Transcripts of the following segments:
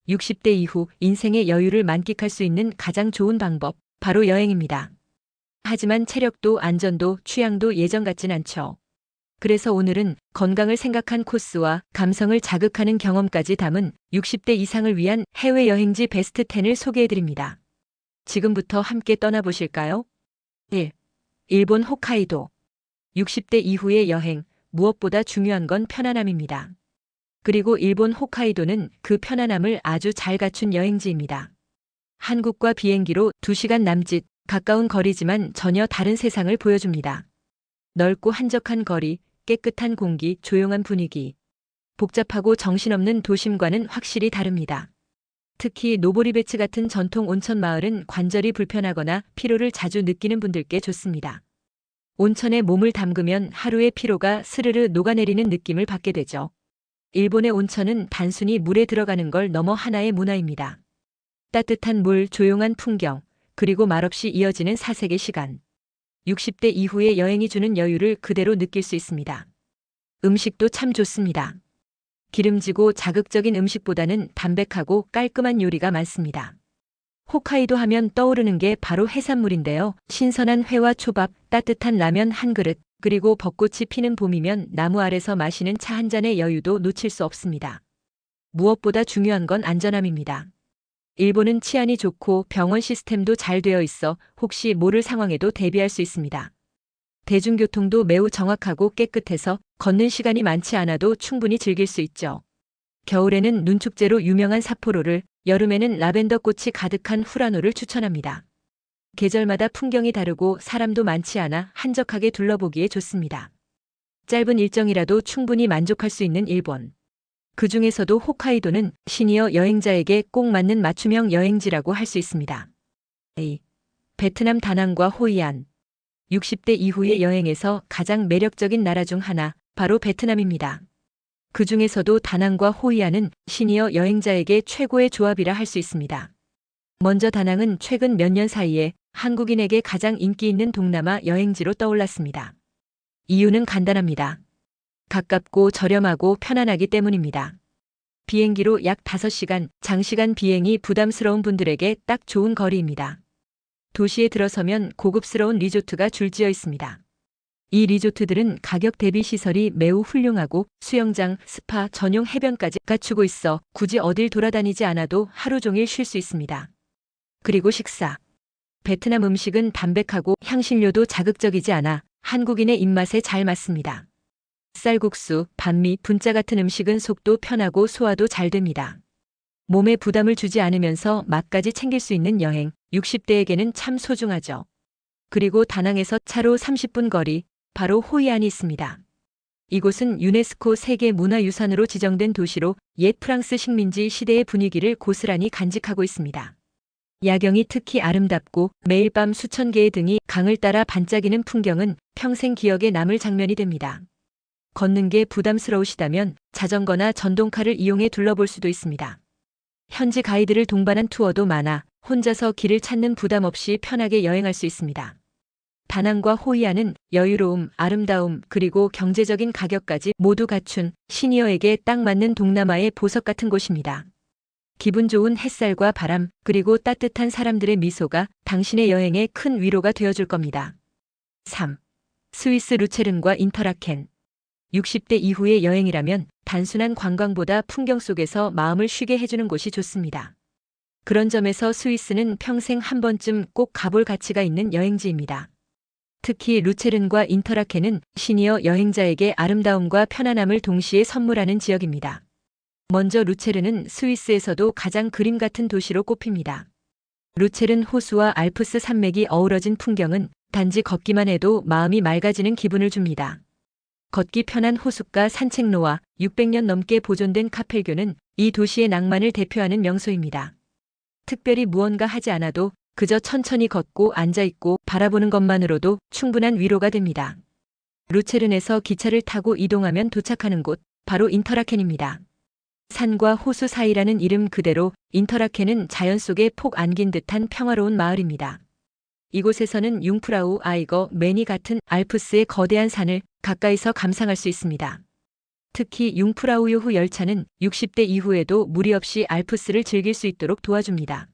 60대 이후 인생의 여유를 만끽할 수 있는 가장 좋은 방법, 바로 여행입니다. 하지만 체력도 안전도 취향도 예전 같진 않죠. 그래서 오늘은 건강을 생각한 코스와 감성을 자극하는 경험까지 담은 60대 이상을 위한 해외여행지 베스트 10을 소개해드립니다. 지금부터 함께 떠나보실까요? 1. 일본 홋카이도. 60대 이후의 여행, 무엇보다 중요한 건 편안함입니다. 그리고 일본 홋카이도는 그 편안함을 아주 잘 갖춘 여행지입니다. 한국과 비행기로 2시간 남짓, 가까운 거리지만 전혀 다른 세상을 보여줍니다. 넓고 한적한 거리, 깨끗한 공기, 조용한 분위기. 복잡하고 정신없는 도심과는 확실히 다릅니다. 특히 노보리베츠 같은 전통 온천 마을은 관절이 불편하거나 피로를 자주 느끼는 분들께 좋습니다. 온천에 몸을 담그면 하루의 피로가 스르르 녹아내리는 느낌을 받게 되죠. 일본의 온천은 단순히 물에 들어가는 걸 넘어 하나의 문화입니다. 따뜻한 물, 조용한 풍경, 그리고 말없이 이어지는 사색의 시간. 60대 이후의 여행이 주는 여유를 그대로 느낄 수 있습니다. 음식도 참 좋습니다. 기름지고 자극적인 음식보다는 담백하고 깔끔한 요리가 많습니다. 홋카이도 하면 떠오르는 게 바로 해산물인데요. 신선한 회와 초밥, 따뜻한 라면 한 그릇, 그리고 벚꽃이 피는 봄이면 나무 아래서 마시는 차 한 잔의 여유도 놓칠 수 없습니다. 무엇보다 중요한 건 안전함입니다. 일본은 치안이 좋고 병원 시스템도 잘 되어 있어 혹시 모를 상황에도 대비할 수 있습니다. 대중교통도 매우 정확하고 깨끗해서 걷는 시간이 많지 않아도 충분히 즐길 수 있죠. 겨울에는 눈축제로 유명한 삿포로를, 여름에는 라벤더 꽃이 가득한 후라노를 추천합니다. 계절마다 풍경이 다르고 사람도 많지 않아 한적하게 둘러보기에 좋습니다. 짧은 일정이라도 충분히 만족할 수 있는 일본. 그 중에서도 홋카이도는 시니어 여행자에게 꼭 맞는 맞춤형 여행지라고 할 수 있습니다. A. 베트남 다낭과 호이안. 60대 이후의 여행에서 가장 매력적인 나라 중 하나, 바로 베트남입니다. 그 중에서도 다낭과 호이안은 시니어 여행자에게 최고의 조합이라 할 수 있습니다. 먼저 다낭은 최근 몇 년 사이에 한국인에게 가장 인기 있는 동남아 여행지로 떠올랐습니다. 이유는 간단합니다. 가깝고 저렴하고 편안하기 때문입니다. 비행기로 약 5시간, 장시간 비행이 부담스러운 분들에게 딱 좋은 거리입니다. 도시에 들어서면 고급스러운 리조트가 줄지어 있습니다. 이 리조트들은 가격 대비 시설이 매우 훌륭하고 수영장, 스파, 전용 해변까지 갖추고 있어 굳이 어딜 돌아다니지 않아도 하루 종일 쉴 수 있습니다. 그리고 식사. 베트남 음식은 담백하고 향신료도 자극적이지 않아 한국인의 입맛에 잘 맞습니다. 쌀국수, 반미, 분짜 같은 음식은 속도 편하고 소화도 잘 됩니다. 몸에 부담을 주지 않으면서 맛까지 챙길 수 있는 여행, 60대에게는 참 소중하죠. 그리고 다낭에서 차로 30분 거리, 바로 호이안이 있습니다. 이곳은 유네스코 세계문화유산으로 지정된 도시로 옛 프랑스 식민지 시대의 분위기를 고스란히 간직하고 있습니다. 야경이 특히 아름답고 매일 밤 수천 개의 등이 강을 따라 반짝이는 풍경은 평생 기억에 남을 장면이 됩니다. 걷는 게 부담스러우시다면 자전거나 전동카를 이용해 둘러볼 수도 있습니다. 현지 가이드를 동반한 투어도 많아 혼자서 길을 찾는 부담 없이 편하게 여행할 수 있습니다. 다낭과 호이안은 여유로움, 아름다움, 그리고 경제적인 가격까지 모두 갖춘 시니어에게 딱 맞는 동남아의 보석 같은 곳입니다. 기분 좋은 햇살과 바람, 그리고 따뜻한 사람들의 미소가 당신의 여행에 큰 위로가 되어줄 겁니다. 3. 스위스 루체른과 인터라켄. 60대 이후의 여행이라면 단순한 관광보다 풍경 속에서 마음을 쉬게 해주는 곳이 좋습니다. 그런 점에서 스위스는 평생 한 번쯤 꼭 가볼 가치가 있는 여행지입니다. 특히 루체른과 인터라켄은 시니어 여행자에게 아름다움과 편안함을 동시에 선물하는 지역입니다. 먼저 루체른은 스위스에서도 가장 그림 같은 도시로 꼽힙니다. 루체른 호수와 알프스 산맥이 어우러진 풍경은 단지 걷기만 해도 마음이 맑아지는 기분을 줍니다. 걷기 편한 호숫가 산책로와 600년 넘게 보존된 카펠교는 이 도시의 낭만을 대표하는 명소입니다. 특별히 무언가 하지 않아도 그저 천천히 걷고 앉아있고 바라보는 것만으로도 충분한 위로가 됩니다. 루체른에서 기차를 타고 이동하면 도착하는 곳, 바로 인터라켄입니다. 산과 호수 사이라는 이름 그대로 인터라켄은 자연 속에 폭 안긴 듯한 평화로운 마을입니다. 이곳에서는 융프라우 아이거, 매니 같은 알프스의 거대한 산을 가까이서 감상할 수 있습니다. 특히 융프라우요흐 열차는 60대 이후에도 무리 없이 알프스를 즐길 수 있도록 도와줍니다.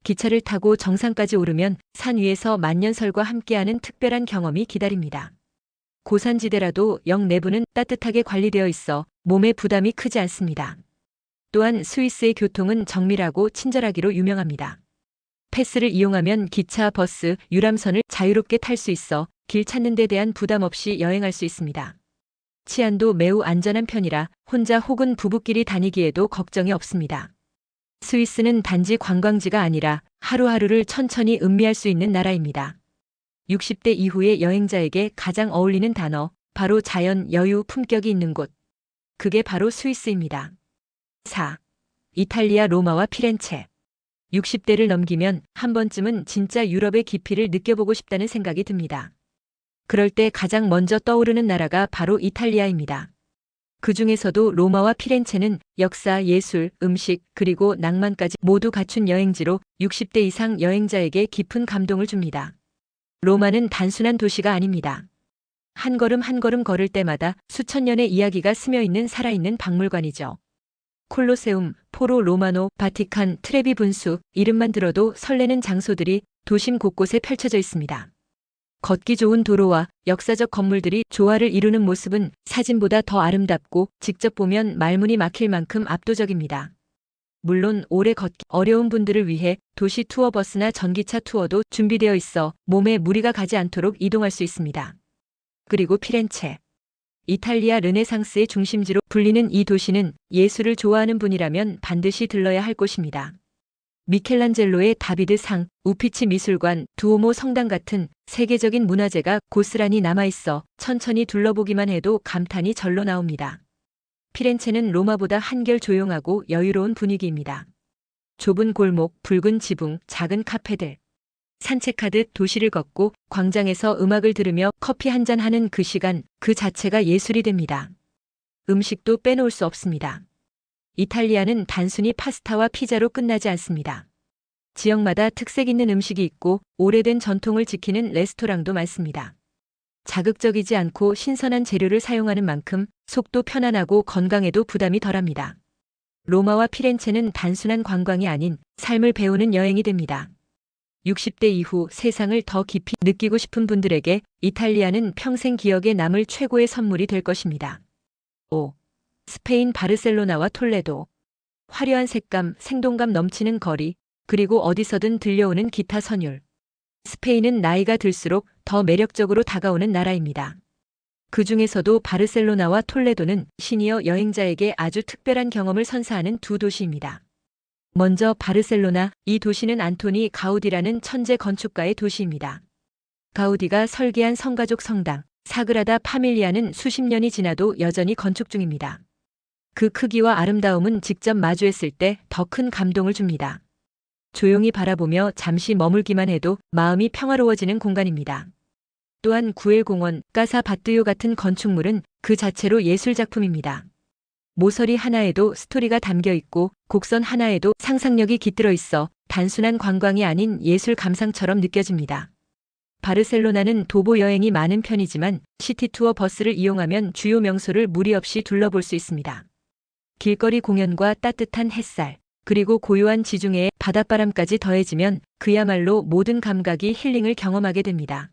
기차를 타고 정상까지 오르면 산 위에서 만년설과 함께하는 특별한 경험이 기다립니다. 고산지대라도 역 내부는 따뜻하게 관리되어 있어 몸에 부담이 크지 않습니다. 또한 스위스의 교통은 정밀하고 친절하기로 유명합니다. 패스를 이용하면 기차, 버스, 유람선을 자유롭게 탈 수 있어 길 찾는 데 대한 부담 없이 여행할 수 있습니다. 치안도 매우 안전한 편이라 혼자 혹은 부부끼리 다니기에도 걱정이 없습니다. 스위스는 단지 관광지가 아니라 하루하루를 천천히 음미할 수 있는 나라입니다. 60대 이후의 여행자에게 가장 어울리는 단어, 바로 자연, 여유, 품격이 있는 곳. 그게 바로 스위스입니다. 4. 이탈리아 로마와 피렌체. 60대를 넘기면 한 번쯤은 진짜 유럽의 깊이를 느껴보고 싶다는 생각이 듭니다. 그럴 때 가장 먼저 떠오르는 나라가 바로 이탈리아입니다. 그 중에서도 로마와 피렌체는 역사, 예술, 음식, 그리고 낭만까지 모두 갖춘 여행지로 60대 이상 여행자에게 깊은 감동을 줍니다. 로마는 단순한 도시가 아닙니다. 한 걸음 한 걸음 걸을 때마다 수천 년의 이야기가 스며 있는 살아있는 박물관이죠. 콜로세움, 포로 로마노, 바티칸, 트레비 분수, 이름만 들어도 설레는 장소들이 도심 곳곳에 펼쳐져 있습니다. 걷기 좋은 도로와 역사적 건물들이 조화를 이루는 모습은 사진보다 더 아름답고 직접 보면 말문이 막힐 만큼 압도적입니다. 물론 오래 걷기 어려운 분들을 위해 도시 투어 버스나 전기차 투어도 준비되어 있어 몸에 무리가 가지 않도록 이동할 수 있습니다. 그리고 피렌체. 이탈리아 르네상스의 중심지로 불리는 이 도시는 예술을 좋아하는 분이라면 반드시 들러야 할 곳입니다. 미켈란젤로의 다비드 상, 우피치 미술관, 두오모 성당 같은 세계적인 문화재가 고스란히 남아있어 천천히 둘러보기만 해도 감탄이 절로 나옵니다. 피렌체는 로마보다 한결 조용하고 여유로운 분위기입니다. 좁은 골목, 붉은 지붕, 작은 카페들. 산책하듯 도시를 걷고 광장에서 음악을 들으며 커피 한잔 하는 그 시간, 그 자체가 예술이 됩니다. 음식도 빼놓을 수 없습니다. 이탈리아는 단순히 파스타와 피자로 끝나지 않습니다. 지역마다 특색 있는 음식이 있고 오래된 전통을 지키는 레스토랑도 많습니다. 자극적이지 않고 신선한 재료를 사용하는 만큼 속도 편안하고 건강에도 부담이 덜합니다. 로마와 피렌체는 단순한 관광이 아닌 삶을 배우는 여행이 됩니다. 60대 이후 세상을 더 깊이 느끼고 싶은 분들에게 이탈리아는 평생 기억에 남을 최고의 선물이 될 것입니다. 5. 스페인 바르셀로나와 톨레도. 화려한 색감, 생동감 넘치는 거리, 그리고 어디서든 들려오는 기타 선율. 스페인은 나이가 들수록 더 매력적으로 다가오는 나라입니다. 그 중에서도 바르셀로나와 톨레도는 시니어 여행자에게 아주 특별한 경험을 선사하는 두 도시입니다. 먼저 바르셀로나, 이 도시는 안토니 가우디라는 천재 건축가의 도시입니다. 가우디가 설계한 성가족 성당, 사그라다 파밀리아는 수십 년이 지나도 여전히 건축 중입니다. 그 크기와 아름다움은 직접 마주했을 때 더 큰 감동을 줍니다. 조용히 바라보며 잠시 머물기만 해도 마음이 평화로워지는 공간입니다. 또한 구엘 공원, 까사 바뜨요 같은 건축물은 그 자체로 예술작품입니다. 모서리 하나에도 스토리가 담겨 있고 곡선 하나에도 상상력이 깃들어 있어 단순한 관광이 아닌 예술 감상처럼 느껴집니다. 바르셀로나는 도보 여행이 많은 편이지만 시티투어 버스를 이용하면 주요 명소를 무리 없이 둘러볼 수 있습니다. 길거리 공연과 따뜻한 햇살, 그리고 고요한 지중해의 바닷바람까지 더해지면 그야말로 모든 감각이 힐링을 경험하게 됩니다.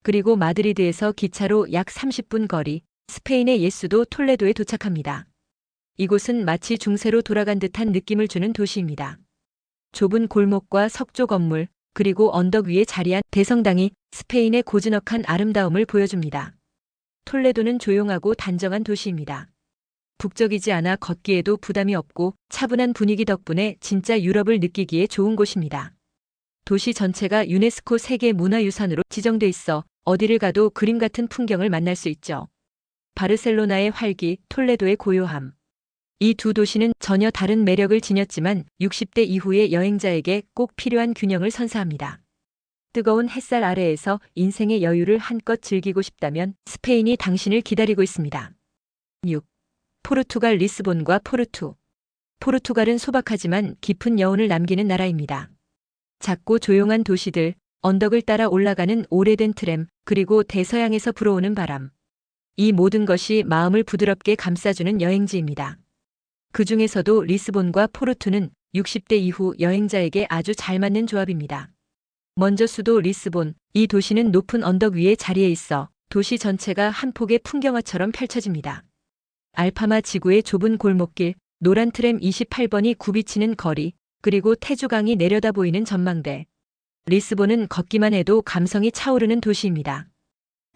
그리고 마드리드에서 기차로 약 30분 거리, 스페인의 옛수도 톨레도에 도착합니다. 이곳은 마치 중세로 돌아간 듯한 느낌을 주는 도시입니다. 좁은 골목과 석조 건물, 그리고 언덕 위에 자리한 대성당이 스페인의 고즈넉한 아름다움을 보여줍니다. 톨레도는 조용하고 단정한 도시입니다. 북적이지 않아 걷기에도 부담이 없고 차분한 분위기 덕분에 진짜 유럽을 느끼기에 좋은 곳입니다. 도시 전체가 유네스코 세계문화유산으로 지정돼 있어 어디를 가도 그림 같은 풍경을 만날 수 있죠. 바르셀로나의 활기, 톨레도의 고요함. 이 두 도시는 전혀 다른 매력을 지녔지만 60대 이후의 여행자에게 꼭 필요한 균형을 선사합니다. 뜨거운 햇살 아래에서 인생의 여유를 한껏 즐기고 싶다면 스페인이 당신을 기다리고 있습니다. 6. 포르투갈 리스본과 포르투. 포르투갈은 소박하지만 깊은 여운을 남기는 나라입니다. 작고 조용한 도시들, 언덕을 따라 올라가는 오래된 트램, 그리고 대서양에서 불어오는 바람. 이 모든 것이 마음을 부드럽게 감싸주는 여행지입니다. 그 중에서도 리스본과 포르투는 60대 이후 여행자에게 아주 잘 맞는 조합입니다. 먼저 수도 리스본, 이 도시는 높은 언덕 위에 자리해 있어 도시 전체가 한 폭의 풍경화처럼 펼쳐집니다. 알파마 지구의 좁은 골목길, 노란 트램 28번이 굽이치는 거리, 그리고 태주강이 내려다 보이는 전망대. 리스본은 걷기만 해도 감성이 차오르는 도시입니다.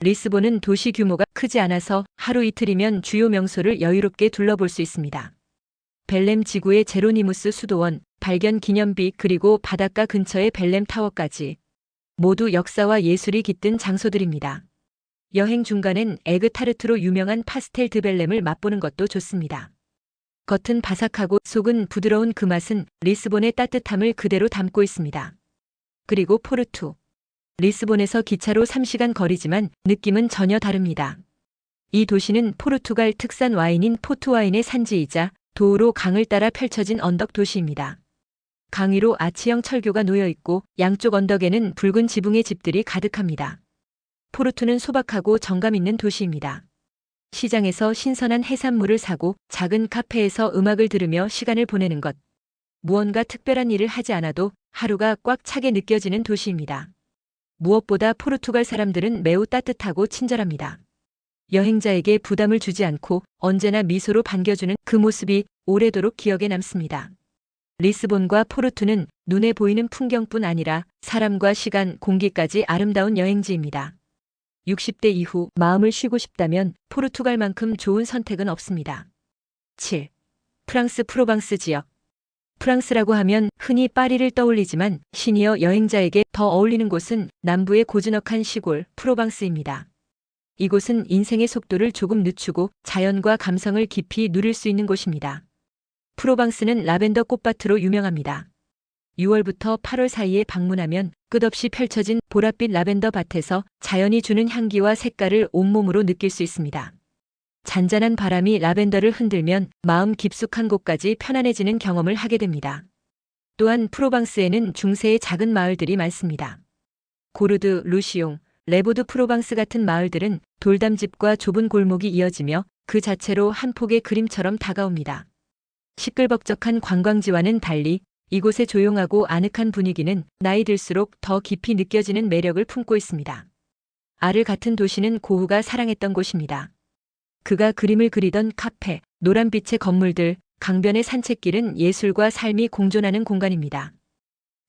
리스본은 도시 규모가 크지 않아서 하루 이틀이면 주요 명소를 여유롭게 둘러볼 수 있습니다. 벨렘 지구의 제로니무스 수도원, 발견 기념비 그리고 바닷가 근처의 벨렘 타워까지 모두 역사와 예술이 깃든 장소들입니다. 여행 중간엔 에그타르트로 유명한 파스텔 드 벨렘을 맛보는 것도 좋습니다. 겉은 바삭하고 속은 부드러운 그 맛은 리스본의 따뜻함을 그대로 담고 있습니다. 그리고 포르투. 리스본에서 기차로 3시간 거리지만 느낌은 전혀 다릅니다. 이 도시는 포르투갈 특산 와인인 포트와인의 산지이자 도우로 강을 따라 펼쳐진 언덕 도시입니다. 강 위로 아치형 철교가 놓여 있고 양쪽 언덕에는 붉은 지붕의 집들이 가득합니다. 포르투는 소박하고 정감 있는 도시입니다. 시장에서 신선한 해산물을 사고 작은 카페에서 음악을 들으며 시간을 보내는 것. 무언가 특별한 일을 하지 않아도 하루가 꽉 차게 느껴지는 도시입니다. 무엇보다 포르투갈 사람들은 매우 따뜻하고 친절합니다. 여행자에게 부담을 주지 않고 언제나 미소로 반겨주는 그 모습이 오래도록 기억에 남습니다. 리스본과 포르투는 눈에 보이는 풍경뿐 아니라 사람과 시간, 공기까지 아름다운 여행지입니다. 60대 이후 마음을 쉬고 싶다면 포르투갈만큼 좋은 선택은 없습니다. 7. 프랑스 프로방스 지역. 프랑스라고 하면 흔히 파리를 떠올리지만 시니어 여행자에게 더 어울리는 곳은 남부의 고즈넉한 시골 프로방스입니다. 이곳은 인생의 속도를 조금 늦추고 자연과 감성을 깊이 누릴 수 있는 곳입니다. 프로방스는 라벤더 꽃밭으로 유명합니다. 6월부터 8월 사이에 방문하면 끝없이 펼쳐진 보랏빛 라벤더 밭에서 자연이 주는 향기와 색깔을 온몸으로 느낄 수 있습니다. 잔잔한 바람이 라벤더를 흔들면 마음 깊숙한 곳까지 편안해지는 경험을 하게 됩니다. 또한 프로방스에는 중세의 작은 마을들이 많습니다. 고르드, 루시옹, 레보드 프로방스 같은 마을들은 돌담집과 좁은 골목이 이어지며 그 자체로 한 폭의 그림처럼 다가옵니다. 시끌벅적한 관광지와는 달리 이곳의 조용하고 아늑한 분위기는 나이 들수록 더 깊이 느껴지는 매력을 품고 있습니다. 아르 같은 도시는 고흐가 사랑했던 곳입니다. 그가 그림을 그리던 카페, 노란빛의 건물들, 강변의 산책길은 예술과 삶이 공존하는 공간입니다.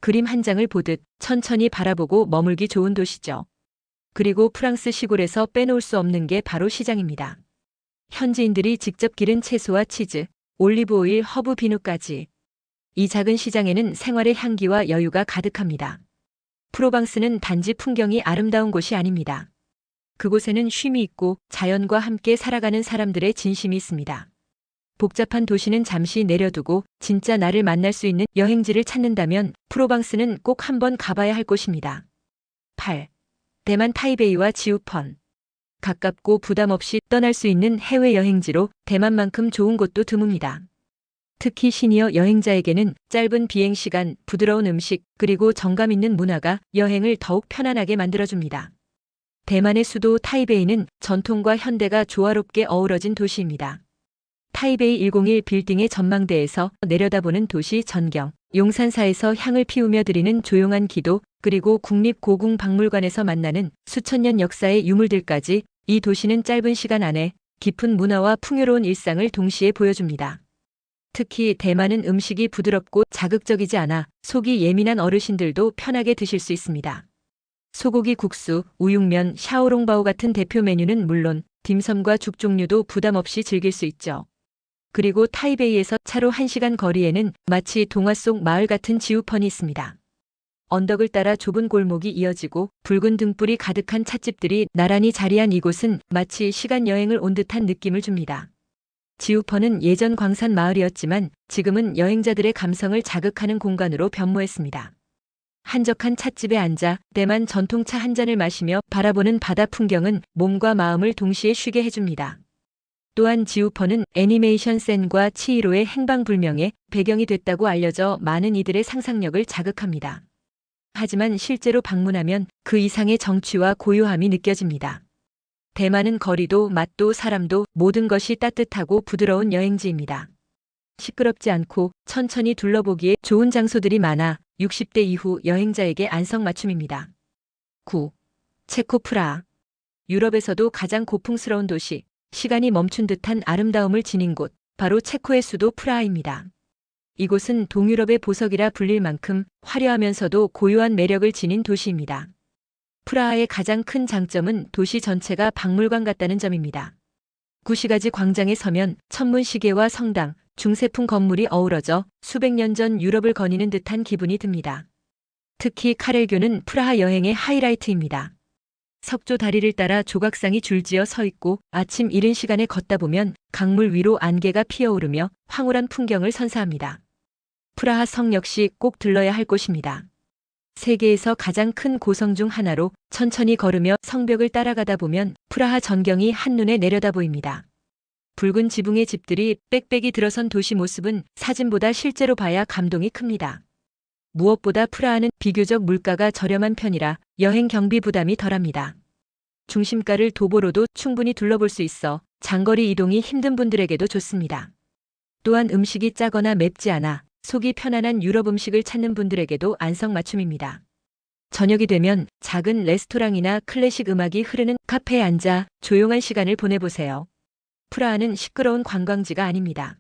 그림 한 장을 보듯 천천히 바라보고 머물기 좋은 도시죠. 그리고 프랑스 시골에서 빼놓을 수 없는 게 바로 시장입니다. 현지인들이 직접 기른 채소와 치즈, 올리브 오일, 허브 비누까지. 이 작은 시장에는 생활의 향기와 여유가 가득합니다. 프로방스는 단지 풍경이 아름다운 곳이 아닙니다. 그곳에는 쉼이 있고 자연과 함께 살아가는 사람들의 진심이 있습니다. 복잡한 도시는 잠시 내려두고 진짜 나를 만날 수 있는 여행지를 찾는다면 프로방스는 꼭 한번 가봐야 할 곳입니다. 8. 대만 타이베이와 지우펀. 가깝고 부담 없이 떠날 수 있는 해외 여행지로 대만만큼 좋은 곳도 드뭅니다. 특히 시니어 여행자에게는 짧은 비행시간, 부드러운 음식, 그리고 정감 있는 문화가 여행을 더욱 편안하게 만들어줍니다. 대만의 수도 타이베이는 전통과 현대가 조화롭게 어우러진 도시입니다. 타이베이 101 빌딩의 전망대에서 내려다보는 도시 전경, 용산사에서 향을 피우며 드리는 조용한 기도, 그리고 국립고궁박물관에서 만나는 수천 년 역사의 유물들까지 이 도시는 짧은 시간 안에 깊은 문화와 풍요로운 일상을 동시에 보여줍니다. 특히 대만은 음식이 부드럽고 자극적이지 않아 속이 예민한 어르신들도 편하게 드실 수 있습니다. 소고기 국수, 우육면, 샤오롱바오 같은 대표 메뉴는 물론 딤섬과 죽 종류도 부담 없이 즐길 수 있죠. 그리고 타이베이에서 차로 1시간 거리에는 마치 동화 속 마을 같은 지우펀이 있습니다. 언덕을 따라 좁은 골목이 이어지고 붉은 등불이 가득한 찻집들이 나란히 자리한 이곳은 마치 시간 여행을 온 듯한 느낌을 줍니다. 지우펀은 예전 광산 마을이었지만 지금은 여행자들의 감성을 자극하는 공간으로 변모했습니다. 한적한 찻집에 앉아 대만 전통차 한 잔을 마시며 바라보는 바다 풍경은 몸과 마음을 동시에 쉬게 해줍니다. 또한 지우펀은 애니메이션 센과 치히로의 행방불명의 배경이 됐다고 알려져 많은 이들의 상상력을 자극합니다. 하지만 실제로 방문하면 그 이상의 정취와 고요함이 느껴집니다. 대만은 거리도 맛도 사람도 모든 것이 따뜻하고 부드러운 여행지입니다. 시끄럽지 않고 천천히 둘러보기에 좋은 장소들이 많아 60대 이후 여행자에게 안성맞춤입니다. 9. 체코 프라하. 유럽에서도 가장 고풍스러운 도시, 시간이 멈춘 듯한 아름다움을 지닌 곳, 바로 체코의 수도 프라하입니다. 이곳은 동유럽의 보석이라 불릴 만큼 화려하면서도 고유한 매력을 지닌 도시입니다. 프라하의 가장 큰 장점은 도시 전체가 박물관 같다는 점입니다. 구시가지 광장에 서면 천문 시계와 성당, 중세풍 건물이 어우러져 수백 년 전 유럽을 거니는 듯한 기분이 듭니다. 특히 카렐교는 프라하 여행의 하이라이트입니다. 석조 다리를 따라 조각상이 줄지어 서 있고 아침 이른 시간에 걷다 보면 강물 위로 안개가 피어오르며 황홀한 풍경을 선사합니다. 프라하 성 역시 꼭 들러야 할 곳입니다. 세계에서 가장 큰 고성 중 하나로 천천히 걸으며 성벽을 따라가다 보면 프라하 전경이 한눈에 내려다 보입니다. 붉은 지붕의 집들이 빽빽이 들어선 도시 모습은 사진보다 실제로 봐야 감동이 큽니다. 무엇보다 프라하는 비교적 물가가 저렴한 편이라 여행 경비 부담이 덜합니다. 중심가를 도보로도 충분히 둘러볼 수 있어 장거리 이동이 힘든 분들에게도 좋습니다. 또한 음식이 짜거나 맵지 않아 속이 편안한 유럽 음식을 찾는 분들에게도 안성맞춤입니다. 저녁이 되면 작은 레스토랑이나 클래식 음악이 흐르는 카페에 앉아 조용한 시간을 보내보세요. 프라하는 시끄러운 관광지가 아닙니다.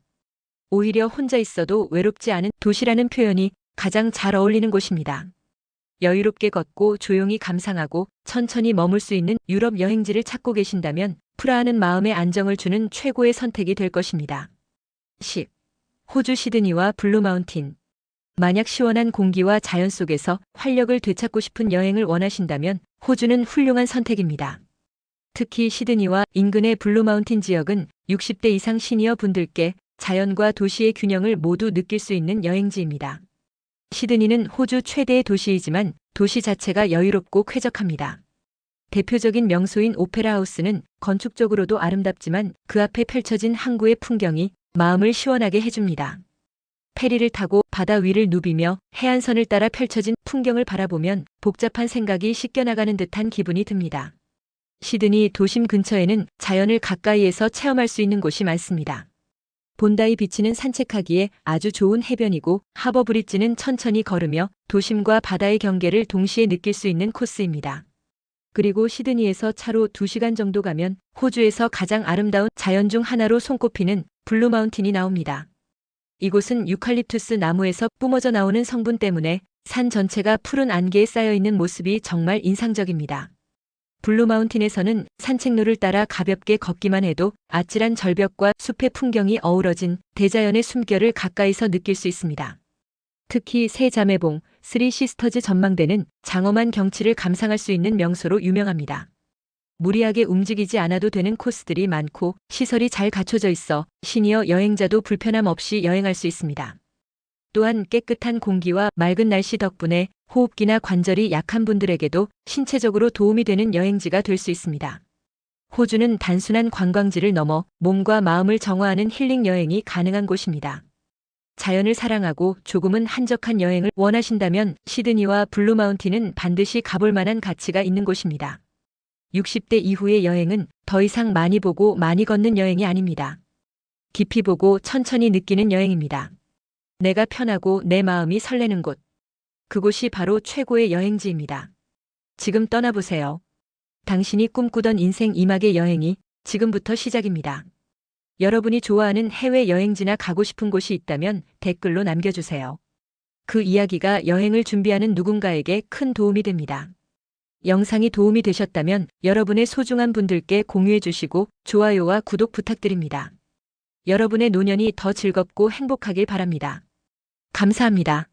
오히려 혼자 있어도 외롭지 않은 도시라는 표현이 가장 잘 어울리는 곳입니다. 여유롭게 걷고 조용히 감상하고 천천히 머물 수 있는 유럽 여행지를 찾고 계신다면 프라하는 마음의 안정을 주는 최고의 선택이 될 것입니다. 10. 호주 시드니와 블루 마운틴. 만약 시원한 공기와 자연 속에서 활력을 되찾고 싶은 여행을 원하신다면 호주는 훌륭한 선택입니다. 특히 시드니와 인근의 블루 마운틴 지역은 60대 이상 시니어 분들께 자연과 도시의 균형을 모두 느낄 수 있는 여행지입니다. 시드니는 호주 최대의 도시이지만 도시 자체가 여유롭고 쾌적합니다. 대표적인 명소인 오페라 하우스는 건축적으로도 아름답지만 그 앞에 펼쳐진 항구의 풍경이 마음을 시원하게 해줍니다. 페리를 타고 바다 위를 누비며 해안선을 따라 펼쳐진 풍경을 바라보면 복잡한 생각이 씻겨나가는 듯한 기분이 듭니다. 시드니 도심 근처에는 자연을 가까이에서 체험할 수 있는 곳이 많습니다. 본다이 비치는 산책하기에 아주 좋은 해변이고 하버 브릿지는 천천히 걸으며 도심과 바다의 경계를 동시에 느낄 수 있는 코스입니다. 그리고 시드니에서 차로 2시간 정도 가면 호주에서 가장 아름다운 자연 중 하나로 손꼽히는 블루 마운틴이 나옵니다. 이곳은 유칼립투스 나무에서 뿜어져 나오는 성분 때문에 산 전체가 푸른 안개에 쌓여 있는 모습이 정말 인상적입니다. 블루 마운틴에서는 산책로를 따라 가볍게 걷기만 해도 아찔한 절벽과 숲의 풍경이 어우러진 대자연의 숨결을 가까이서 느낄 수 있습니다. 특히 세 자매봉, 쓰리 시스터즈 전망대는 장엄한 경치를 감상할 수 있는 명소로 유명합니다. 무리하게 움직이지 않아도 되는 코스들이 많고 시설이 잘 갖춰져 있어 시니어 여행자도 불편함 없이 여행할 수 있습니다. 또한 깨끗한 공기와 맑은 날씨 덕분에 호흡기나 관절이 약한 분들에게도 신체적으로 도움이 되는 여행지가 될 수 있습니다. 호주는 단순한 관광지를 넘어 몸과 마음을 정화하는 힐링 여행이 가능한 곳입니다. 자연을 사랑하고 조금은 한적한 여행을 원하신다면 시드니와 블루 마운틴은 반드시 가볼 만한 가치가 있는 곳입니다. 60대 이후의 여행은 더 이상 많이 보고 많이 걷는 여행이 아닙니다. 깊이 보고 천천히 느끼는 여행입니다. 내가 편하고 내 마음이 설레는 곳. 그곳이 바로 최고의 여행지입니다. 지금 떠나보세요. 당신이 꿈꾸던 인생 2막의 여행이 지금부터 시작입니다. 여러분이 좋아하는 해외 여행지나 가고 싶은 곳이 있다면 댓글로 남겨주세요. 그 이야기가 여행을 준비하는 누군가에게 큰 도움이 됩니다. 영상이 도움이 되셨다면 여러분의 소중한 분들께 공유해 주시고 좋아요와 구독 부탁드립니다. 여러분의 노년이 더 즐겁고 행복하길 바랍니다. 감사합니다.